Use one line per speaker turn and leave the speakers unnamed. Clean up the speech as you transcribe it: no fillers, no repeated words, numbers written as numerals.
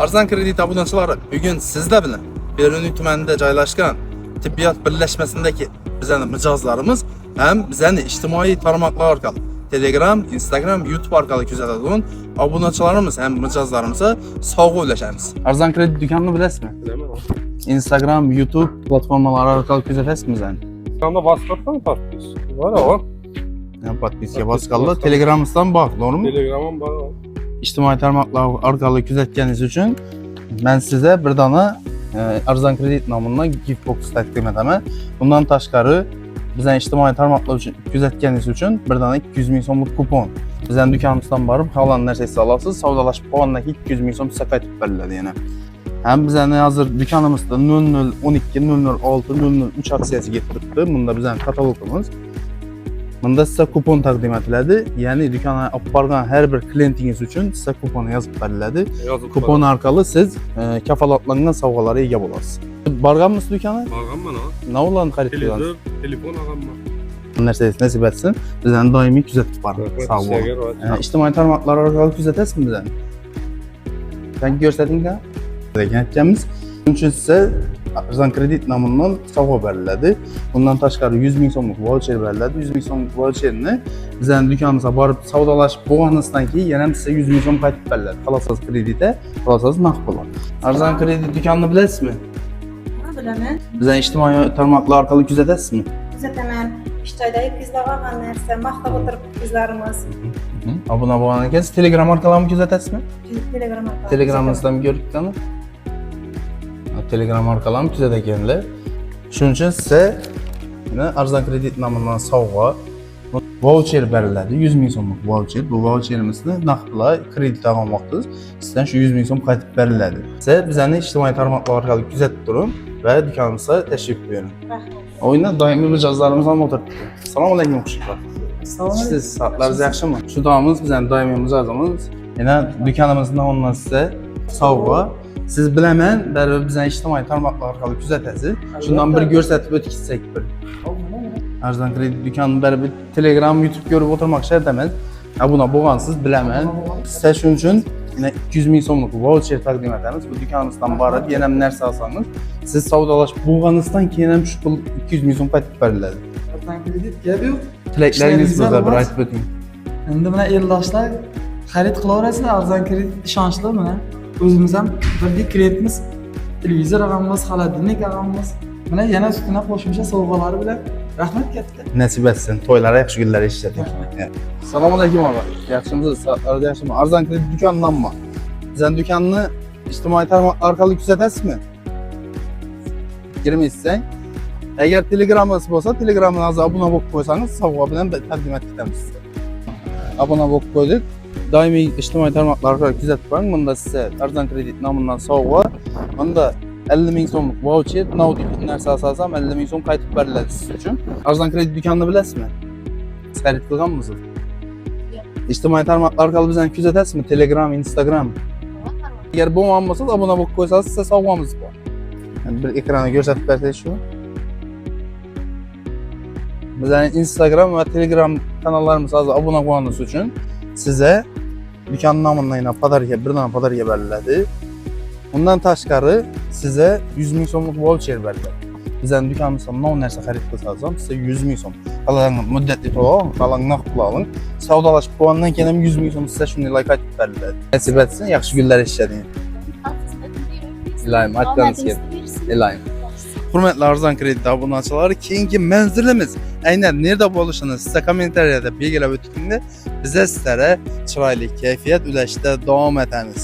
Arzan Kredit abunəçiləri, bugün sizlə bilan Beruniy tumanında joylashgan tibbiyot birlashmasındagi bizning mijozlarimiz ham bizning ijtimoiy tarmoqlar orqali Telegram, Instagram, YouTube orqali kuzatadigan obunachilarimiz ham mijozlarimizga sovg'a ulashamiz. Arzan Kredit do'konini bilasizmi?
Bilaman.
Instagram, YouTube platformalari orqali kuzatasizmi bizani?
Kanda WhatsApp'tan tatbiz. Var o.
Yani podpiska bosqanda Telegram'dan bak, doğrumu?
Telegram'ım var o.
İctimai tarmoqlar orqali kuzatganingiz uchun men sizga bir dona Arzan Kredit nomidan gift box taqdim etaman. Bundan tashqari bizning ijtimoiy tarmoqlar uchun kuzatganingiz uchun bir dona 200 ming so'mlik kupon bizning do'konimizdan borib xohlagan narsangizni olasiz. Savdolashib qolgandan keyin 200 ming so'm sizga qaytib beriladi yana. Hem bizning hozir do'konimizda 0012 006 003 aksiyasi keltiribdi. Bunda bizning katalogimiz. Bunda size kupon taqdim etiladi. Ya'ni do'konga olib borgan har bir klientingiz uchun size kupon yozib beriladi. Kupon orqali siz kafolatlangan sovg'alarga ega bo'lasiz. Borganmisiz do'konga?
Borganman o.
Nima ularni xarid qilgansiz?
Televizor, telefon alganman.
Narsangiz nasib etsin. Bizdan doimiy kuzatib boramiz. Sog' bo'ling. İjtimoiy tarmoqlar orqali kuzatasizmi bizani? Sen ko'rsating-da. Degan aytganmiz. Uchinchi size Arzan Kredit nomidan sovg'a beriladi. Bundan tashqari 100 ming so'mlik voucher beriladi. 100 ming so'mlik voucherni bizning do'konimizga borib savdolashib bo'lgandan keyin yana sizga 100 ming so'm qaytib beriladi. Xalosos kreditda, xalosos naqd pul. Arzan Kredit do'konini bilasizmi?
Bilaman.
Bizning ijtimoiy tarmoqlar orqali kuzatasizmi?
Kuzataman. Ishtoydagi qizlar olgan narsa, maqtab o'tirib qizlarimiz.
Obuna bo'lgan ekansiz. Telegram orqali kuzatasizmi?
Telegram orqali.
Telegramimizdan ko'ribdimi? Telegram orqali kuzatar ekanlar. Shuning uchun sizga Arzan Kredit nomidan sovg'a voucher beriladi. 100 ming so'mlik voucher. Bu voucherimizni naqdla kredit olmoqsiz. Sizdan shu 100 ming so'm qaytib beriladi. Siz bizning ijtimoiy tarmoqlar orqali kuzatib turing va do'konimizga tashrif buyuring.
Rahmat.
O'yinda doimiy mijozlarimiz ham o'tiribdi. Assalomu alaykum mushuklar. Siz soatlaringiz yaxshimi? Shu domimiz bizning doimiy mijozimiz. Yana do'konimizdan ondan sizga sovg'a. Siz bilaman, baribir bizning ijtimoiy tarmoqlar orqali kuzatasiz. Shundan bir ko'rsatib o'tsak bir. Arzan Kredit do'konini baribir Telegram, YouTube ko'rib o'tirmoq shart emas. Abuna bo'lgansiz bilaman. Siz shuning uchun yana 200 ming so'mlik voucher taqdim etamiz. Bu do'konimizdan borib yana bir narsa olsangiz, siz savdolashib bo'lganingizdan keyin ham shu pul 200 ming so'm qaytib beriladi.
Arzan Kredit gap yo'q.
Tilaklaringizni bir aytib o'ting.
Endi mana eldoshlar xarid qilaverasizlar. Arzan Kredit ishonchli mana. O'zimiz ham birdek klientimiz, televizor olganmiz, xolodilnik olganmiz. Mana yana ustidan qo'shimcha sovg'alari bilan rahmat katta.
Nasib etsin, to'ylar yaxshi kunlar ishlating. Assalomu alaykum aka. Yaxshimisiz? Sog'lik yaxshimi? Arzan Kredit do'konidanmi? Bizning do'konni ijtimoiy tarmoqlar orqali kuzatasizmi? Girmaysizmi? Agar Telegram'ingiz bo'lsa, Telegram'ingizga obuna bo'lib qo'ysangiz, sovg'a bilan taqdim etamiz sizga. Obuna bo'lib qo'ydik. Doimiy ijtimoiy tarmoqlar orqali kuzatib boring. Bunda sizga Arzan Kredit nomidan sovg'a, bunda 50 ming so'mlik voucher, naudik narsa olsam 50 ming so'm qaytib beriladi siz uchun. Arzan Kredit do'konini bilasizmi? Siz xarid qilganmisiz? İjtimoiy tarmoqlar orqali bizni kuzatasizmi? Telegram, Instagram. Agar bo'lmasa, obuna bo'lib qo'ysangiz, sizga sovg'amiz bor. Bir ekranga ko'rsatib bersangiz shu. Bizning Instagram va Telegram kanallarimiz hozir obuna bo'lganingiz uchun sizga do'kon nomidan yana podarka, bir dona podarka beriladi. Bundan tashqari sizga 100 ming so'mlik voucher beriladi. Bizning do'konimizdan nima narsa xarid qilsangiz ham sizga 100 ming so'm. Qalangan muddatli to'lov, qalangan naqd pul oling. Savdolashib bo'lgandan keyin ham 100 ming so'm sizga shunday qaytib beriladi. Nasib etsin, yaxshi kunlar ishlating. Iloyim, aytganingiz keldi. Iloyim. Hurmatli Arzan Kredit abunachilari, keyingi manzilimiz aynan nerda bo'lishini sizga kommentariyada belgilab o'tdinglar. Biz sizlarga chiroyli kayfiyat ulashda davom etamiz.